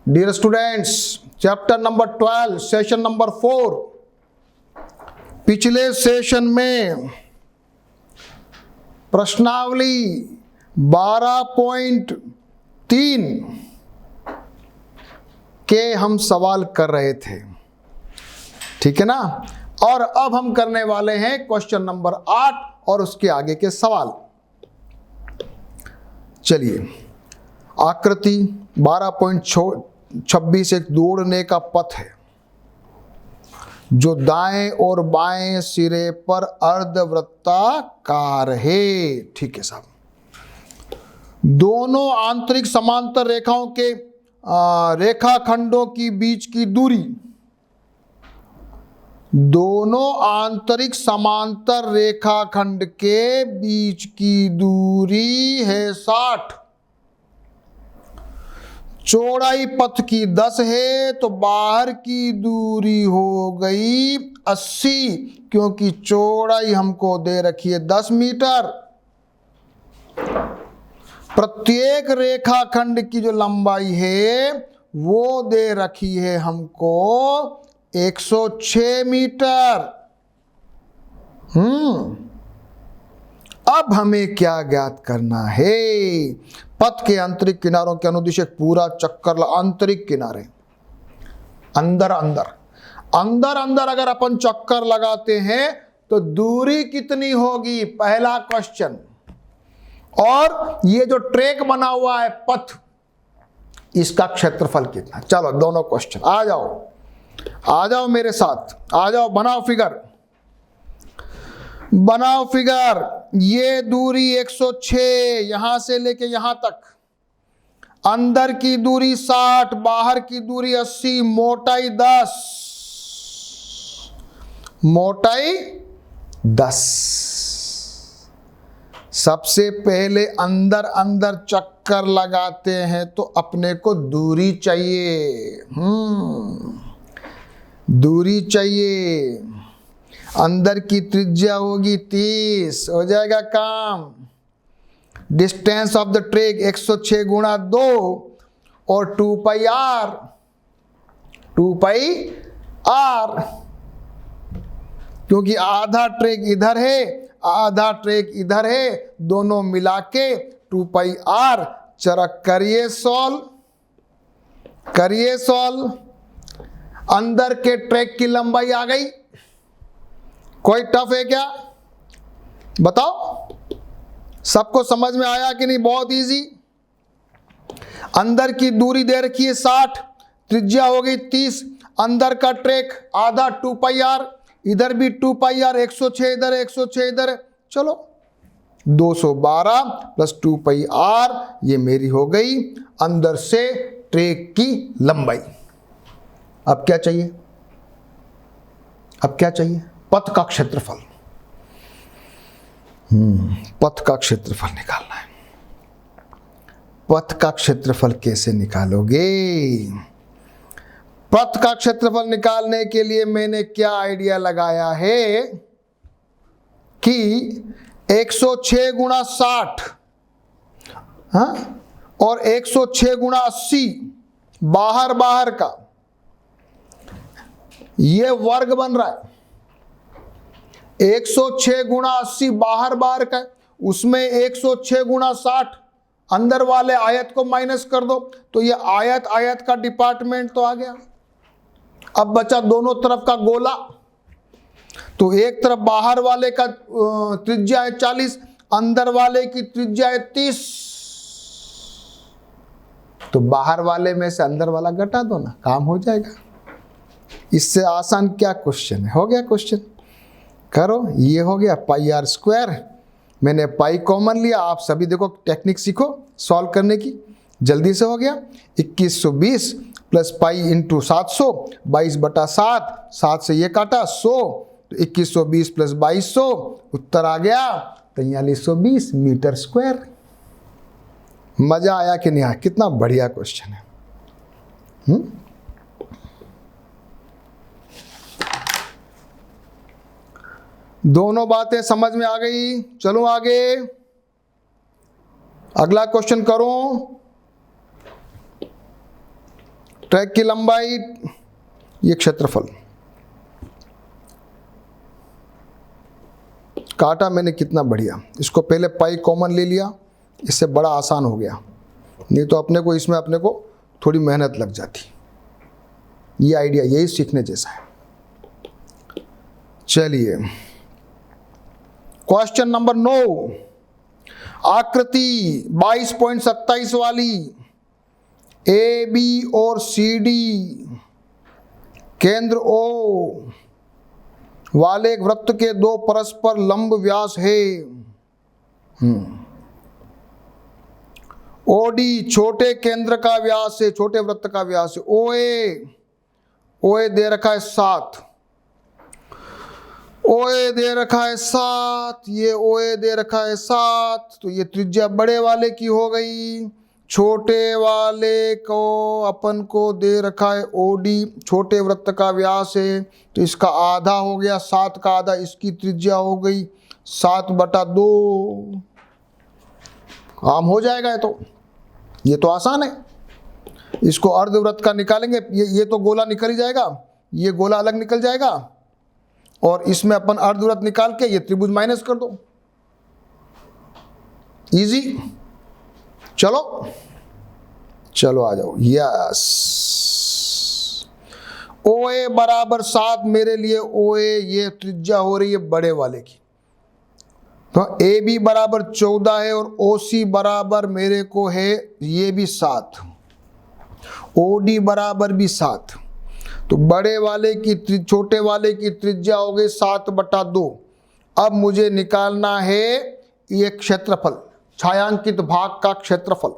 Dear students, chapter number 12 session number 4। पिछले session में प्रश्नावली 12.3 के हम सवाल कर रहे थे, ठीक है ना। और अब हम करने वाले हैं क्वेश्चन नंबर 8 और उसके आगे के सवाल। चलिए, आकृति 12.26 एक दौड़ने का पथ है जो दाएं और बाएं सिरे पर अर्धवृत्ताकार है। ठीक है साहब, दोनों आंतरिक समांतर रेखाओं के रेखाखंडों की बीच की दूरी, दोनों आंतरिक समांतर रेखाखंड के बीच की दूरी है 60। चौड़ाई पथ की 10 है तो बाहर की दूरी हो गई 80, क्योंकि चौड़ाई हमको दे रखी है 10 मीटर। प्रत्येक रेखाखंड की जो लंबाई है वो दे रखी है हमको 106 मीटर। अब हमें क्या ज्ञात करना है? पथ के आंतरिक किनारों के अनुदिश एक पूरा चक्कर, आंतरिक किनारे अंदर अंदर अंदर अंदर अगर अपन चक्कर लगाते हैं तो दूरी कितनी होगी, पहला क्वेश्चन। और ये जो ट्रैक बना हुआ है पथ, इसका क्षेत्रफल कितना। चलो दोनों क्वेश्चन, आ जाओ मेरे साथ, आ जाओ, बनाओ फिगर। ये दूरी 106 यहां से लेके यहां तक, अंदर की दूरी 60, बाहर की दूरी 80, मोटाई 10। सबसे पहले अंदर अंदर चक्कर लगाते हैं तो अपने को दूरी चाहिए। दूरी चाहिए। अंदर की त्रिज्या होगी 30, हो जाएगा काम। डिस्टेंस ऑफ द ट्रैक 106 गुणा 2 और 2 पाई आर, क्योंकि आधा ट्रैक इधर है आधा ट्रैक इधर है, दोनों मिला के 2 पाई आर। जरा करिए सॉल्व। अंदर के ट्रैक की लंबाई आ गई। कोई टफ है क्या, बताओ? सबको समझ में आया कि नहीं? बहुत इजी। अंदर की दूरी दे रखी है 60, त्रिज्या हो गई 30, अंदर का ट्रैक आधा 2 पाई आर, इधर भी 2 पाई आर, 106 इधर है 106 इधर है। चलो 212 प्लस 2 पाई आर, ये मेरी हो गई अंदर से ट्रैक की लंबाई। अब क्या चाहिए? पथ का क्षेत्रफल। पथ का क्षेत्रफल निकालना है। पथ का क्षेत्रफल कैसे निकालोगे? पथ का क्षेत्रफल निकालने के लिए मैंने क्या आइडिया लगाया है कि 106 गुणा 60 और 106 गुणा 80 बाहर का, ये वर्ग बन रहा है। 106 गुणा 80 बाहर का, उसमें 106 गुणा 60 अंदर वाले आयत को माइनस कर दो तो ये आयत का डिपार्टमेंट तो आ गया। अब बचा दोनों तरफ का गोला, तो एक तरफ बाहर वाले का त्रिज्या है 40, अंदर वाले की त्रिज्या है 30, तो बाहर वाले में से अंदर वाला घटा दो ना, काम हो जाएगा। इससे आसान क्या क्वेश्चन है? हो गया क्वेश्चन, करो। ये हो गया पाई आर स्क्वायर, मैंने पाई कॉमन लिया। आप सभी देखो टेक्निक सीखो सॉल्व करने की, जल्दी से हो गया। 2120 प्लस पाई इंटू 700, 22/7, 7 से ये काटा 100, तो 2120 प्लस 2200, उत्तर आ गया 4320 मीटर स्क्वायर। मजा आया कि नहीं आया? कितना बढ़िया क्वेश्चन है। दोनों बातें समझ में आ गई। चलो आगे, अगला क्वेश्चन करो। ट्रैक की लंबाई, ये क्षेत्रफल। काटा मैंने कितना बढ़िया, इसको पहले पाई कॉमन ले लिया, इससे बड़ा आसान हो गया, नहीं तो अपने को इसमें अपने को थोड़ी मेहनत लग जाती। ये आइडिया यही सीखने जैसा है। चलिए क्वेश्चन नंबर 9, आकृति 22.27 वाली ए बी और सी डी केंद्र ओ वाले एक वृत्त के दो परस्पर लंब व्यास है। ओडी छोटे केंद्र का व्यास है, छोटे वृत्त का व्यास है। ओए दे रखा है 7, ओए दे रखा है 7, ये ओए दे रखा है 7, तो ये त्रिज्या बड़े वाले की हो गई। छोटे वाले को अपन को दे रखा है ओडी, छोटे वृत्त का व्यास है, तो इसका आधा हो गया, 7 का आधा, इसकी त्रिज्या हो गई 7/2। काम हो जाएगा। ये तो आसान है। इसको अर्धवृत्त का निकालेंगे, ये तो गोला निकल ही जाएगा, ये गोला अलग निकल जाएगा, और इसमें अपन अर्धवृत्त निकाल के ये त्रिभुज माइनस कर दो। इजी। चलो आ जाओ। यस, ओए बराबर 7 मेरे लिए, ओए ये त्रिज्या हो रही है बड़े वाले की, तो ए बी बराबर 14 है, और ओ सी बराबर मेरे को है ये भी 7, ओ डी बराबर भी 7, तो बड़े वाले की छोटे वाले की त्रिज्या हो गई 7/2। अब मुझे निकालना है ये क्षेत्रफल, छायांकित भाग का क्षेत्रफल।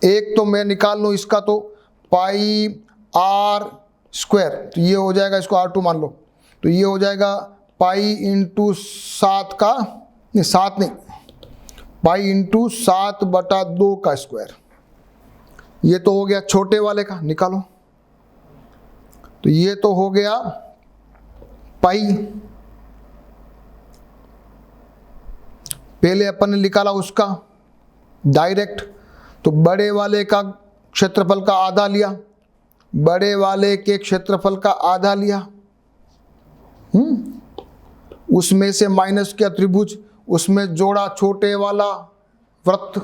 एक तो मैं निकाल लूँ इसका, तो पाई r², तो ये हो जाएगा, इसको r2 मान लो, तो ये हो जाएगा पाई इंटू 7 का, नहीं 7 नहीं, पाई इंटू 7/2 का स्क्वायर। ये तो हो गया छोटे वाले का, निकालो, तो ये तो हो गया पाई। पहले अपन ने निकाला उसका डायरेक्ट, तो बड़े वाले का क्षेत्रफल का आधा लिया, बड़े वाले के क्षेत्रफल का आधा लिया, उसमें से माइनस किया त्रिभुज, उसमें जोड़ा छोटे वाला वृत्त,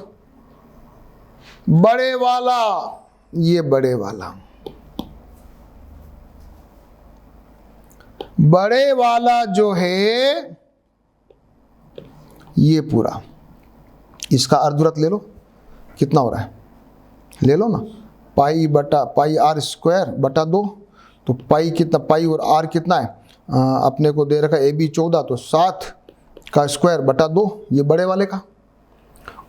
बड़े वाला, ये बड़े वाला, बड़े वाला जो है ये पूरा, इसका अर्धवृत्त ले लो, कितना हो रहा है, ले लो ना, पाई r²/2, तो पाई कितना, पाई और r कितना है, अपने को दे रखा ए बी 14, तो 7 का स्क्वायर/2, ये बड़े वाले का।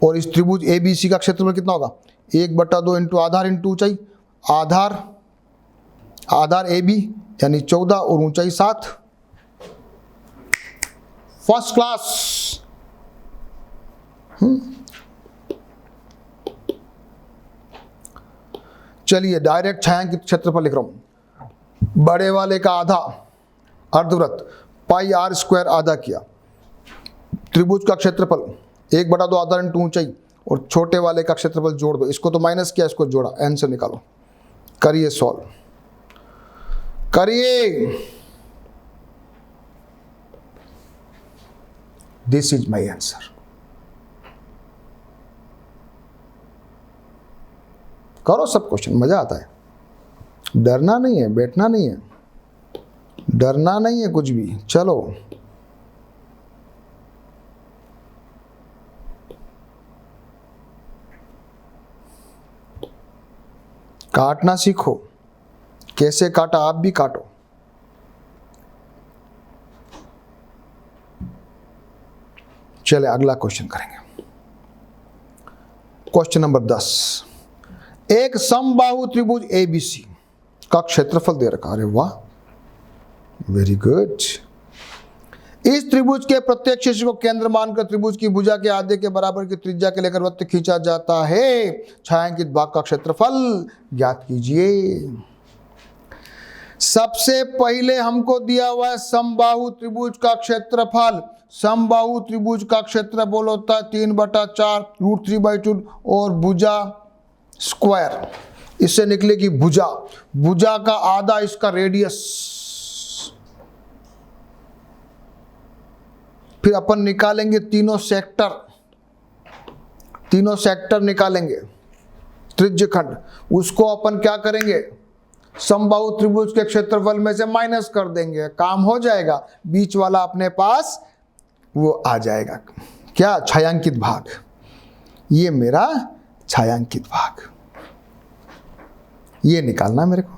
और इस त्रिभुज ए बी सी का क्षेत्रफल कितना होगा, 1/2 इंटू आधार इंटू ऊंचाई, आधार ए बी यानी 14 और ऊंचाई 7। First class. चलिए डायरेक्ट छायांकित क्षेत्रफल लिख रहा हूं। बड़े वाले का आधा अर्धवृत्त, पाई r² आधा किया, त्रिभुज का क्षेत्रफल 1/2 आधार इंटू ऊंचाई, और छोटे वाले का क्षेत्रफल जोड़ दो, इसको तो माइनस किया, इसको जोड़ा, आंसर निकालो, करिए सॉल्व, करिए। This is my answer. करो सब क्वेश्चन, मजा आता है, डरना नहीं है, बैठना नहीं है, डरना नहीं है कुछ भी। चलो काटना सीखो, कैसे काटा आप भी काटो। चले अगला क्वेश्चन करेंगे। क्वेश्चन नंबर 10, एक समबाहु त्रिभुज एबीसी का क्षेत्रफल दे रखा। अरे वाह, वेरी गुड। इस त्रिभुज के प्रत्येक शीर्ष को केंद्र मानकर त्रिभुज की भुजा के आधे के बराबर की त्रिज्या के लेकर वृत्त खींचा जाता है। छायांकित भाग का क्षेत्रफल ज्ञात कीजिए। सबसे पहले हमको दिया हुआ है समबाहु त्रिभुज का क्षेत्रफल। समबाहु त्रिभुज का क्षेत्रफल होता है 3/4 √3/2 और भुजा स्क्वायर। इससे निकलेगी भुजा, भुजा का आधा इसका रेडियस। फिर अपन निकालेंगे तीनों सेक्टर, तीनों सेक्टर निकालेंगे, त्रिज्य खंड, उसको अपन क्या करेंगे, समबाहु त्रिभुज के क्षेत्रफल में से माइनस कर देंगे, काम हो जाएगा। बीच वाला अपने पास वो आ जाएगा, क्या, छायांकित भाग। ये मेरा छायांकित भाग, ये निकालना मेरे को।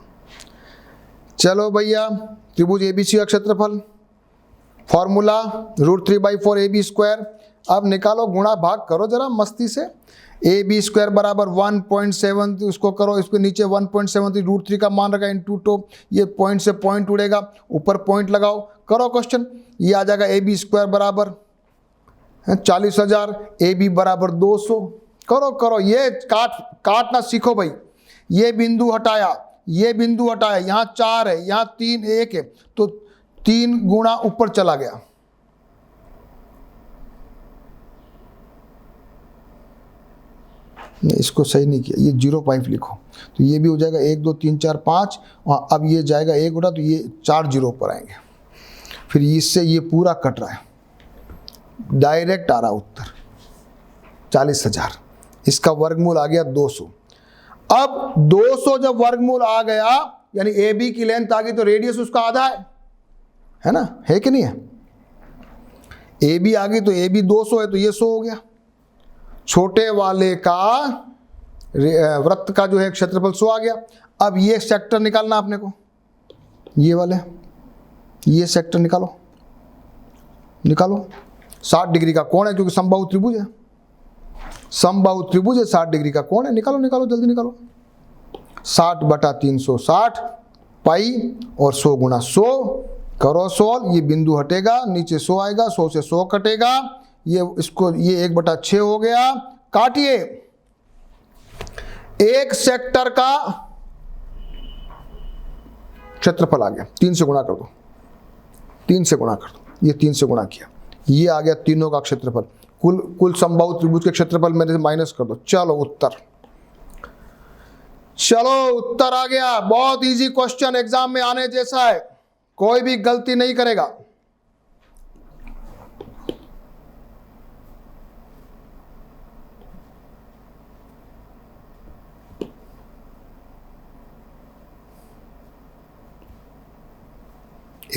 चलो भैया, त्रिभुज एबीसी का क्षेत्रफल, फॉर्मूला √3/4 AB स्क्वायर। अब निकालो, गुणा भाग करो जरा मस्ती से। AB स्क्वायर बराबर 1.7, उसको करो, इसके नीचे 1.73 √3 का मान रखा इंटू टू, ये पॉइंट से पॉइंट उड़ेगा, ऊपर पॉइंट लगाओ, करो क्वेश्चन। ये आ जाएगा AB स्क्वायर बराबर 40,000, AB बराबर 200। करो करो, ये काटना सीखो भाई। ये बिंदु हटाया, ये बिंदु हटाया, यहाँ 4 है, यहाँ 3 1 है, तो 3 गुणा ऊपर चला गया। नहीं, इसको सही नहीं किया, ये 0.5 लिखो, तो ये भी हो जाएगा 1 2 3 4 5, और अब ये जाएगा 1 उठा, तो ये 4 जीरो पर आएंगे। फिर इससे ये पूरा कट रहा है, डायरेक्ट आ रहा उत्तर 40,000। इसका वर्गमूल आ गया 200। अब 200 जब वर्गमूल आ गया, यानी ए बी की लेंथ आ गई, तो रेडियस उसका आधा है ना, है कि नहीं है। ए बी आ गई तो ए बी 200 है, तो ये 100 हो गया। छोटे वाले का वृत्त का जो है क्षेत्रफल 100 आ गया। अब ये सेक्टर निकालना आपने को, ये वाले, ये सेक्टर निकालो, निकालो। 60 डिग्री का कोण है, क्योंकि समबाहु त्रिभुज है, समबाहु त्रिभुज है, 60 डिग्री का कोण है। निकालो निकालो, जल्दी निकालो। 60/360 पाई और 100 गुणा 100, करो सोल्व। ये बिंदु हटेगा, नीचे 100 आएगा, 100 से 100 कटेगा, ये इसको, ये 1/6 हो गया। काटिए, एक सेक्टर का क्षेत्रफल आ गया, 3 से गुणा कर दो, 3 से गुणा कर दो, ये 3 से गुणा किया, ये आ गया तीनों का क्षेत्रफल। कुल समबाहु त्रिभुज के क्षेत्रफल मेरे से माइनस कर दो। चलो उत्तर, चलो उत्तर आ गया। बहुत इजी क्वेश्चन, एग्जाम में आने जैसा है, कोई भी गलती नहीं करेगा।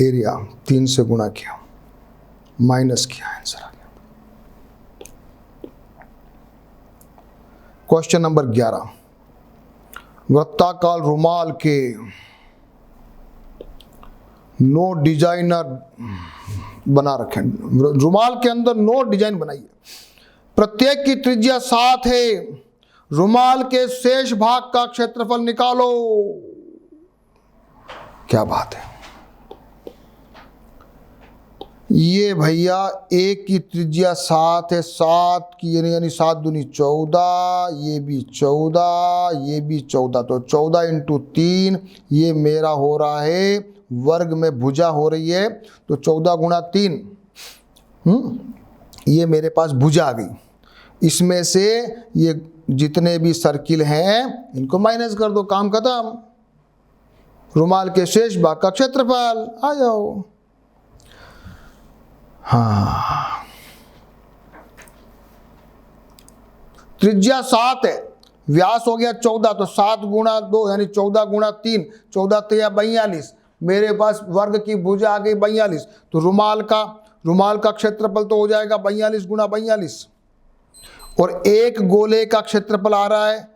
एरिया 3 से गुणा किया, माइनस किया, आंसर आ गया। क्वेश्चन नंबर 11, वृत्ताकार रुमाल के 9 डिजाइनर बना रखे, रुमाल के अंदर 9 डिजाइन बनाइए, प्रत्येक की त्रिज्या 7 है। रुमाल के शेष भाग का क्षेत्रफल निकालो। क्या बात है, ये भैया एक की त्रिज्या 7 है, 7 की यानी 7 दूनी 14, ये भी 14, ये भी 14, तो 14 × 3, ये मेरा हो रहा है वर्ग में भुजा हो रही है, तो 14 गुणा 3, ये मेरे पास भुजा आ गई। इसमें से ये जितने भी सर्किल हैं इनको माइनस कर दो, काम खत्म। रुमाल के शेष भाग का क्षेत्रफल, आ जाओ। हाँ, त्रिज्या 7 है, व्यास हो गया 14, तो 7 गुणा 2 यानी 14 गुणा 3, 14 3 42, मेरे पास वर्ग की भुजा आ गई 42, तो रुमाल का क्षेत्रफल तो हो जाएगा 42 गुणा 42, और एक गोले का क्षेत्रफल आ रहा है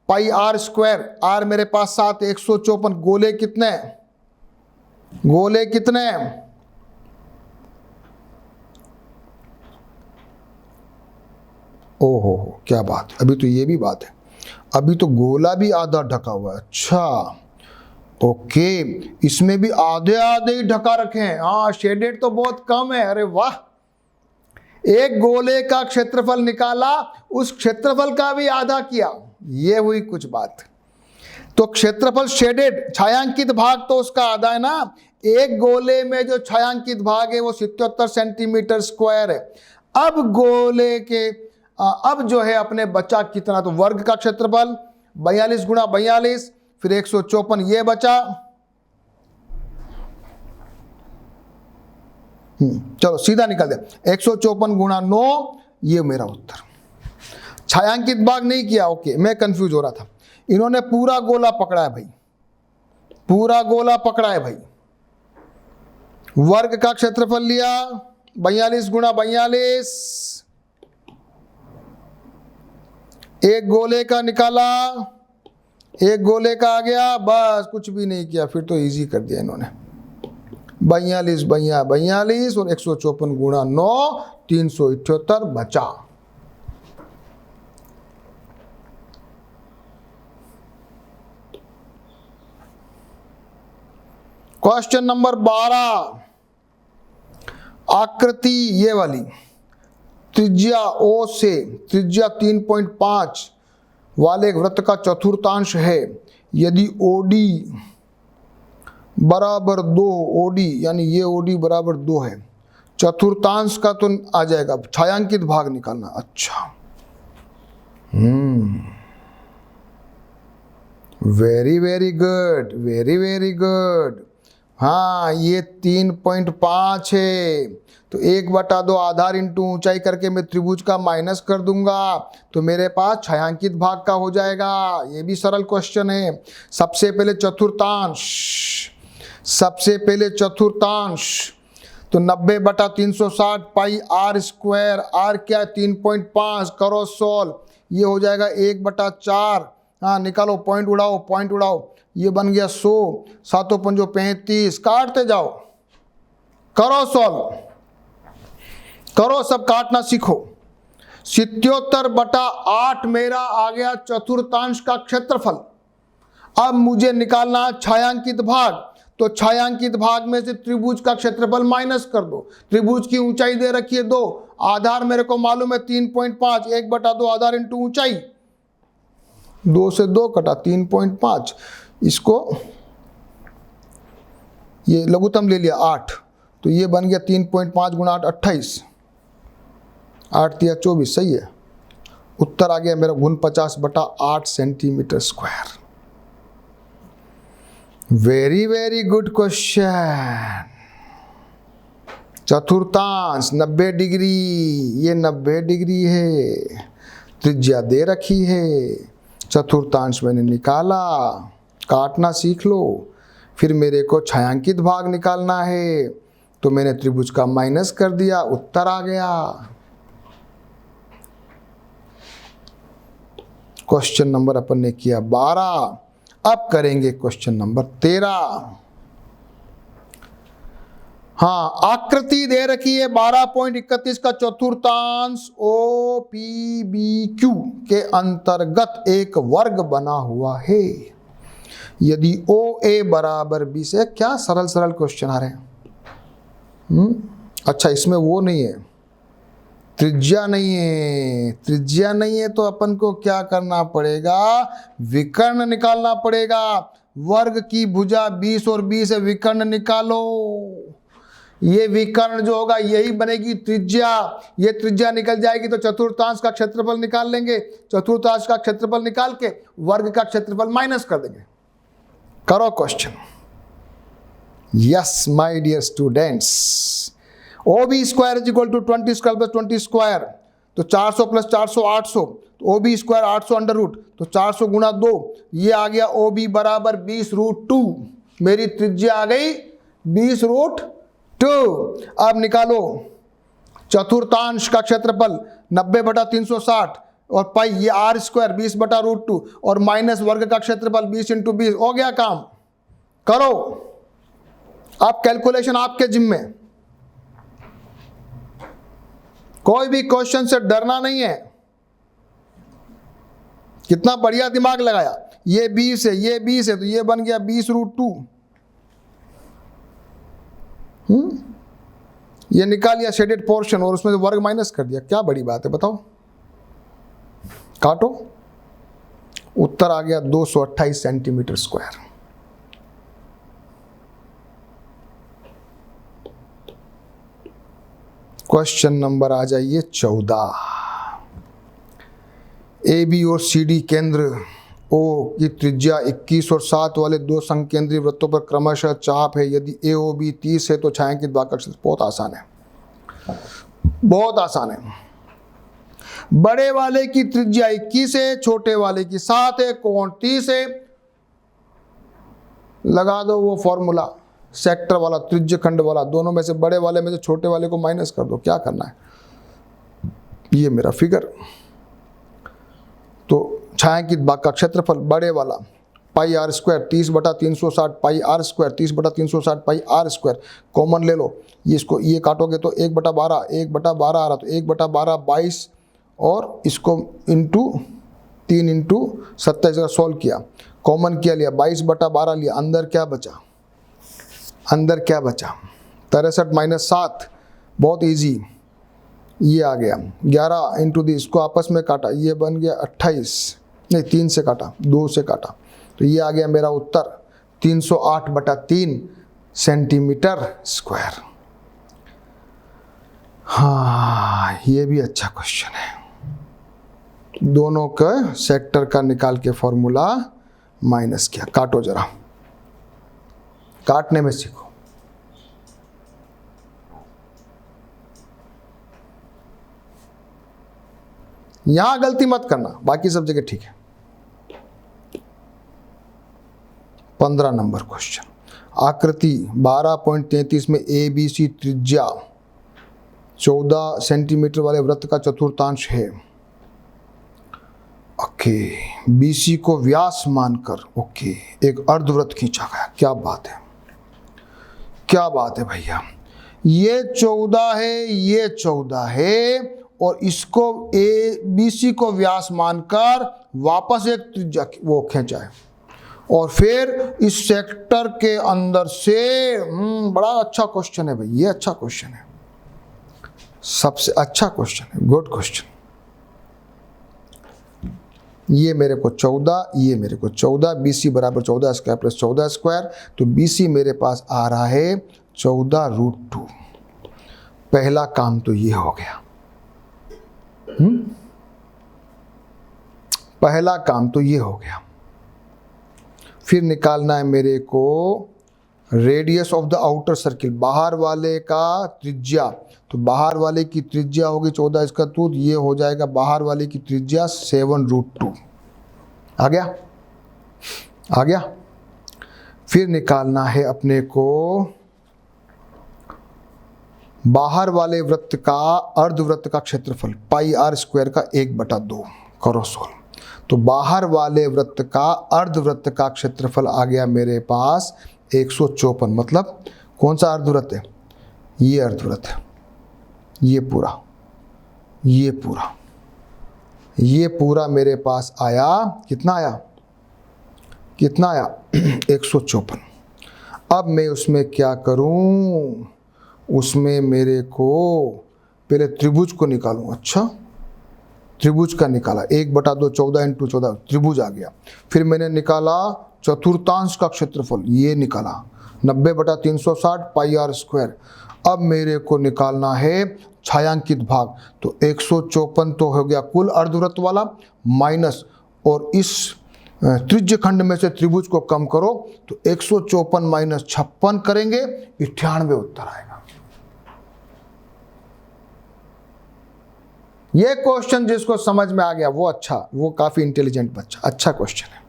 πr², r मेरे पास 7, 154। गोले कितने, गोले कितने, ओहो क्या बात, अभी तो ये भी बात है, अभी तो गोला भी आधा ढका हुआ है। अच्छा ओके, इसमें भी आधे आधे ही ढका रखे हैं। हाँ, शेडेड तो बहुत कम है। अरे वाह, एक गोले का क्षेत्रफल निकाला, उस क्षेत्रफल का भी आधा किया, ये हुई कुछ बात। तो क्षेत्रफल शेडेड, छायांकित भाग तो उसका आधा है ना। एक गोले में जो छायांकित भाग है वो 77 सेंटीमीटर स्क्वायर है। अब गोले के अब जो है अपने बचा कितना, तो वर्ग का क्षेत्रफल 42 गुणा 42, फिर 154 ये बचा। चलो सीधा निकल गया, 154 गुणा 9, ये मेरा उत्तर। छायांकित भाग नहीं किया, ओके, मैं कंफ्यूज हो रहा था। इन्होंने पूरा गोला पकड़ा है भाई, पूरा गोला पकड़ा है भाई। वर्ग का क्षेत्रफल लिया 42 गुणा 42, एक गोले का निकाला, एक गोले का आ गया, बस कुछ भी नहीं किया, फिर तो इजी कर दिया इन्होंने। 42 42 और 154 गुणा 9, 378 बचा। क्वेश्चन नंबर 12, आकृति ये वाली, त्रिज्या O से त्रिज्या 3.5 वाले वृत्त का चतुर्थांश है। यदि OD बराबर 2, OD यानी ये OD बराबर 2 है, चतुर्थांश का तो आ जाएगा, छायांकित भाग निकालना। अच्छा, very very good, very very good. हाँ, ये 3.5 है, तो 1/2 आधार इंटू ऊंचाई करके मैं त्रिभुज का माइनस कर दूंगा, तो मेरे पास छायांकित भाग का हो जाएगा। ये भी सरल क्वेश्चन है। सबसे पहले चतुर्थांश, सबसे पहले चतुर्थांश, तो 90/360 पाई r स्क्वायर, r क्या है 3.5, करो सॉल्व, ये हो जाएगा 1/4। हाँ निकालो, पॉइंट उड़ाओ, पॉइंट उड़ाओ, ये बन गया 100, 7 5 35, काटते जाओ, करो सॉल्व, करो, सब काटना सीखो। 77/8 मेरा आ गया चतुर्थांश का क्षेत्रफल। अब मुझे निकालना छायांकित भाग, तो छायांकित भाग में से त्रिभुज का क्षेत्रफल माइनस कर दो। त्रिभुज की ऊंचाई दे रखी है 2, आधार मेरे को मालूम है 3.5, 1/2 आधार इंटू ऊंचाई, 2 से 2 कटा 3.5, इसको ये लघुत्तम ले लिया 8, तो ये बन गया 3.5 गुणा 8 28, 8 तिया 24, सही है। उत्तर आ गया मेरा 49/8 centimetre square. Very very good question. चतुर्थांश 90 डिग्री, ये 90 डिग्री है, त्रिज्या दे रखी है, चतुर्थांश मैंने निकाला, काटना सीख लो। फिर मेरे को छायांकित भाग निकालना है, तो मैंने त्रिभुज का माइनस कर दिया, उत्तर आ गया। क्वेश्चन नंबर अपन ने किया 12। अब करेंगे क्वेश्चन नंबर 13। हाँ, आकृति दे रखी है 12.31 का चतुर्थांश OPBQ के अंतर्गत एक वर्ग बना हुआ है। यदि OA बराबर 20 है, क्या सरल सरल क्वेश्चन आ रहे हैं। अच्छा, इसमें वो नहीं है, त्रिज्या नहीं है, त्रिज्या नहीं है, तो अपन को क्या करना पड़ेगा, विकर्ण निकालना पड़ेगा। वर्ग की भुजा 20 और 20 है, विकर्ण निकालो। ये विकर्ण जो होगा यही बनेगी त्रिज्या, ये त्रिज्या निकल जाएगी तो चतुर्थांश का क्षेत्रफल निकाल लेंगे, चतुर्थांश का क्षेत्रफल निकाल के वर्ग का क्षेत्रफल माइनस कर देंगे। करो question. Yes my dear students, OB square is equal to 20 square plus 20 square, तो 400 प्लस 400 800, तो OB स्क्वायर 800 अंडर रूट, तो 400 गुणा 2, ये आ गया OB बराबर 20√2। मेरी त्रिज्या आ गई 20√2। अब निकालो चतुर्थांश का क्षेत्रफल 90/360 और पाई ये r स्क्वायर 20/√2 और माइनस वर्ग का क्षेत्रफल 20 × 20, हो गया काम। करो, अब कैलकुलेशन आपके जिम्मे, कोई भी क्वेश्चन से डरना नहीं है। कितना बढ़िया दिमाग लगाया, ये 20 है, ये 20 है, तो ये बन गया 20√2। ये निकाल लिया शेडेड पोर्शन और उसमें से वर्ग माइनस कर दिया, क्या बड़ी बात है बताओ। काटो, उत्तर आ गया 228 सेंटीमीटर स्क्वायर। क्वेश्चन नंबर आ जाइए 14। AB और CD केंद्र ओ की त्रिज्या 21 और 7 वाले दो संकेंद्रीय वृत्तों पर क्रमशः चाप है। यदि ए ओ बी 30 है तो छायांकित भाग का क्षेत्र। बहुत आसान है, बहुत आसान है। बड़े वाले की त्रिज्या 21 है, छोटे वाले की 7 है, कोण 30 है। लगा दो वो फॉर्मूला, सेक्टर वाला, त्रिज्य खंड वाला, दोनों में से बड़े वाले में से छोटे वाले को माइनस कर दो। क्या करना है, ये मेरा फिगर। तो छायांकित भाग का क्षेत्रफल बड़े वाला pi r square 30/360 pi r square 30/360 pi r square. Common ले लो, ये इसको ये काटोगे तो 1/12 1/12 आ रहा, तो 1/12 22, और इसको इंटू 3 इंटू 27 का सॉल्व किया, कॉमन क्या लिया 22/12 लिया। अंदर क्या बचा, अंदर क्या बचा 63 - 7, बहुत इजी, ये आ गया 11 इंटू दी, इसको आपस में काटा, ये बन गया 28, नहीं 3 से काटा, 2 से काटा, तो ये आ गया मेरा उत्तर 308/3 सेंटीमीटर स्क्वायर। हाँ, ये भी अच्छा क्वेश्चन है। दोनों का सेक्टर का निकाल के फॉर्मूला माइनस किया। काटो जरा, काटने में सीखो। यहां गलती मत करना, बाकी सब जगह ठीक है। 15 नंबर क्वेश्चन, आकृति 12.33 में ए बी सी त्रिज्या 14 सेंटीमीटर वाले वृत्त का चतुर्थांश है। ओके, बीसी को व्यास मानकर ओके एक अर्धवृत्त खींचा गया। क्या बात है, क्या बात है भैया। ये 14 है, ये 14 है, और इसको ए बी सी को व्यास मानकर वापस एक त्रिज्या वो खींचा है, और फिर इस सेक्टर के अंदर से बड़ा अच्छा क्वेश्चन है भाई, ये अच्छा क्वेश्चन है, सबसे अच्छा क्वेश्चन है, गुड क्वेश्चन। ये मेरे को 14, ये मेरे को 14, बी सी बराबर 14 स्क्वायर प्लस 14 स्क्वायर, तो बी सी मेरे पास आ रहा है 14√2। पहला काम तो ये हो गया, पहला काम तो ये हो गया। फिर निकालना है मेरे को radius of the outer circle, बाहर वाले का त्रिज्या। तो बाहर वाले की त्रिज्या होगी 14, इसका तूत ये हो जाएगा बाहर वाले की त्रिज्या 7√2। आ गया, आ गया। फिर निकालना है अपने को बाहर वाले वृत्त का अर्धवृत्त का क्षेत्रफल पाई आर स्क्वायर का 1/2। करो सोल्व। तो बाहर वाले वृत्त का अर्धवृत्त का क्षेत्रफल आ गया मेरे पास 154। मतलब कौन सा अर्धवृत्त है, ये अर्धवृत्त है, ये पूरा, ये पूरा, ये पूरा मेरे पास आया। कितना आया, कितना आया 154। अब मैं उसमें क्या करूं, उसमें मेरे को पहले त्रिभुज को निकालूं। अच्छा, त्रिभुज का निकाला 1/2 14 इंटू 14 त्रिभुज आ गया। फिर मैंने निकाला चतुर्थांश का क्षेत्रफल, ये निकाला 90/360 पाई आर स्क्वायर। अब मेरे को निकालना है छायांकित भाग, तो 154 तो हो गया कुल अर्धवृत्त वाला, माइनस और इस त्रिज्य खंड में से त्रिभुज को कम करो, तो 154 माइनस 56 करेंगे 98 उत्तर आएगा। ये क्वेश्चन जिसको समझ में आ गया वो अच्छा, वो काफी इंटेलिजेंट बच्चा, अच्छा क्वेश्चन है,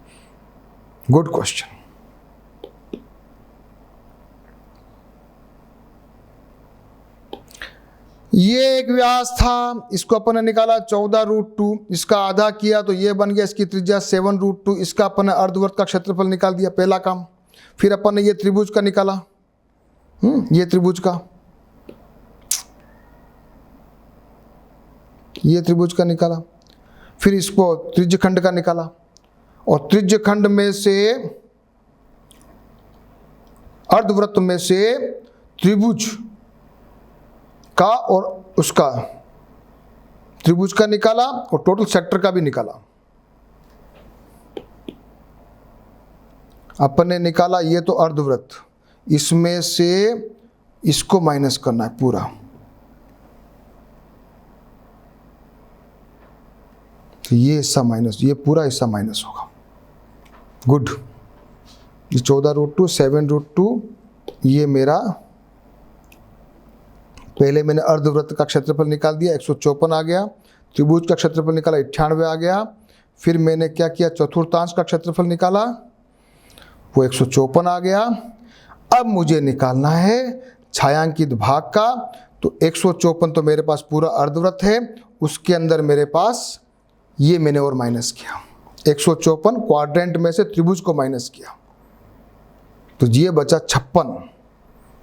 गुड क्वेश्चन। ये एक व्यास था, इसको अपन ने निकाला 14√2, इसका आधा किया तो ये बन गया, इसकी त्रिज्या 7√2, इसका अपन ने अर्धवृत्त का क्षेत्रफल निकाल दिया, पहला काम। फिर अपन ने ये त्रिभुज का निकाला, ये त्रिभुज का, ये त्रिभुज का निकाला। फिर इसको त्रिज्यखंड का निकाला, और त्रिज्यखंड में से अर्धवृत्त में से त्रिभुज का और उसका त्रिभुज का निकाला, और टोटल सेक्टर का भी निकाला। अपन ने निकाला ये तो अर्धवृत्त, इसमें से इसको माइनस करना है पूरा, तो ये हिस्सा माइनस, ये पूरा हिस्सा माइनस होगा। गुड। ये 14√2, 7√2, ये मेरा पहले मैंने अर्धवृत्त का क्षेत्रफल निकाल दिया 154 आ गया, त्रिभुज का क्षेत्रफल निकाला 98 आ गया, फिर मैंने क्या किया चतुर्थांश का क्षेत्रफल निकाला वो 154 आ गया। अब मुझे निकालना है छायांकित भाग का, तो 154 तो मेरे पास पूरा अर्धवृत्त है, उसके अंदर मेरे पास ये मैंने और माइनस किया 154 क्वाड्रेंट में से त्रिभुज को माइनस किया, तो ये बचा 56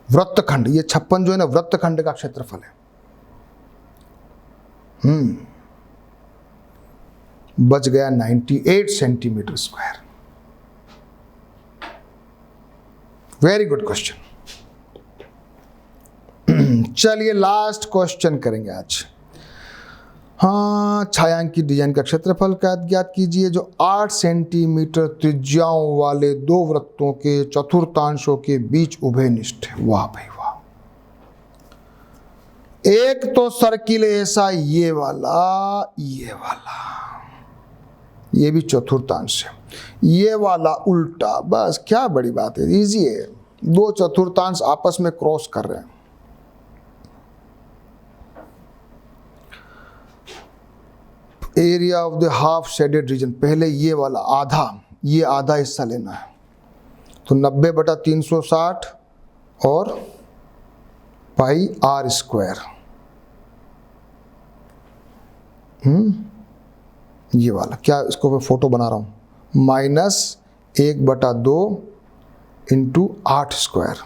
वृत्तखंड। ये 56 जो है ना वृत्तखंड का क्षेत्रफल है। बच गया 98 centimetre square. Very good question. चलिए लास्ट क्वेश्चन करेंगे आज। हाँ, छायांकित डिजाइन का क्षेत्रफल ज्ञात कीजिए जो 8 सेंटीमीटर त्रिज्याओं वाले दो वृत्तों के चतुर्थांशों के बीच उभयनिष्ठ है। वाह भाई वाह। एक तो सर्किल ऐसा ये वाला, ये भी चतुर्थांश है, ये वाला उल्टा, बस क्या बड़ी बात है, इजी है। दो चतुर्थांश आपस में क्रॉस कर रहे हैं। Area of the half shaded region, पहले ये वाला आधा, ये आधा हिस्सा लेना है, तो 90/360 और पाई आर स्क्वायर। ये वाला क्या, इसको मैं फोटो बना रहा हूं, -1/2 इंटू 8 स्क्वायर।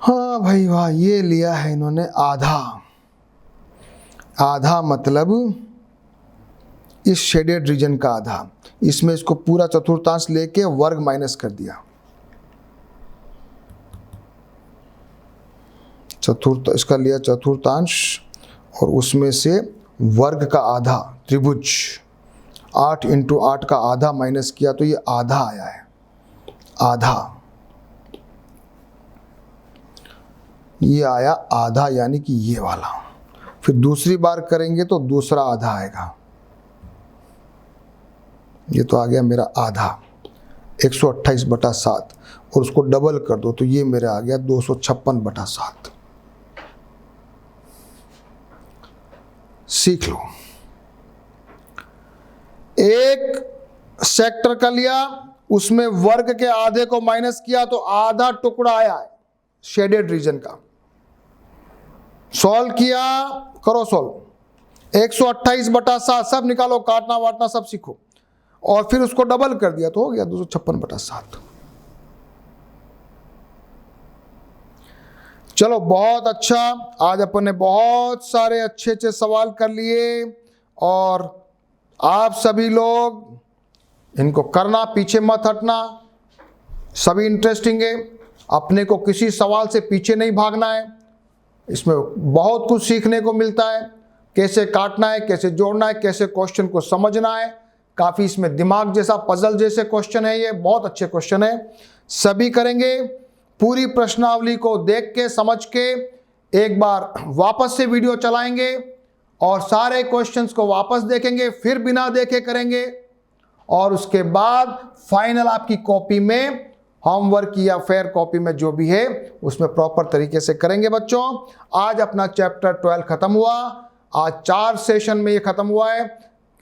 हाँ भाई वाह, ये लिया है इन्होंने आधा। आधा मतलब इस शेडेड रीजन का आधा, इसमें इसको पूरा चतुर्थांश लेके वर्ग माइनस कर दिया। इसका लिया चतुर्थांश और उसमें से वर्ग का आधा, त्रिभुज 8 इंटू 8 का आधा माइनस किया तो ये आधा आया है, आधा। ये आया आधा, यानी कि ये वाला। फिर दूसरी बार करेंगे तो दूसरा आधा आएगा। ये तो आ गया मेरा आधा 128/7 और उसको डबल कर दो तो ये मेरा आ गया 256/7। सीख लो। एक सेक्टर का लिया, उसमें वर्ग के आधे को माइनस किया तो आधा टुकड़ा आया है शेडेड रीजन का। सॉल्व किया, करो सॉल्व, 128/7 सब निकालो, काटना वाटना सब सीखो, और फिर उसको डबल कर दिया तो हो गया 256/7। चलो बहुत अच्छा, आज अपन ने बहुत सारे अच्छे अच्छे सवाल कर लिए, और आप सभी लोग इनको करना, पीछे मत हटना, सभी इंटरेस्टिंग है। अपने को किसी सवाल से पीछे नहीं भागना है, इसमें बहुत कुछ सीखने को मिलता है, कैसे काटना है, कैसे जोड़ना है, कैसे क्वेश्चन को समझना है। काफ़ी इसमें दिमाग जैसा, पजल जैसे क्वेश्चन है, ये बहुत अच्छे क्वेश्चन है, सभी करेंगे। पूरी प्रश्नावली को देख के समझ के एक बार वापस से वीडियो चलाएंगे और सारे क्वेश्चंस को वापस देखेंगे, फिर बिना देखे करेंगे, और उसके बाद फाइनल आपकी कॉपी में, होमवर्क या फेयर कॉपी में जो भी है उसमें प्रॉपर तरीके से करेंगे। बच्चों आज अपना चैप्टर 12 खत्म हुआ, आज 4 सेशन में ये खत्म हुआ है।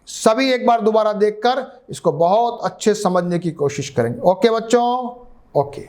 सभी एक बार दोबारा देखकर इसको बहुत अच्छे समझने की कोशिश करेंगे। ओके बच्चों, ओके।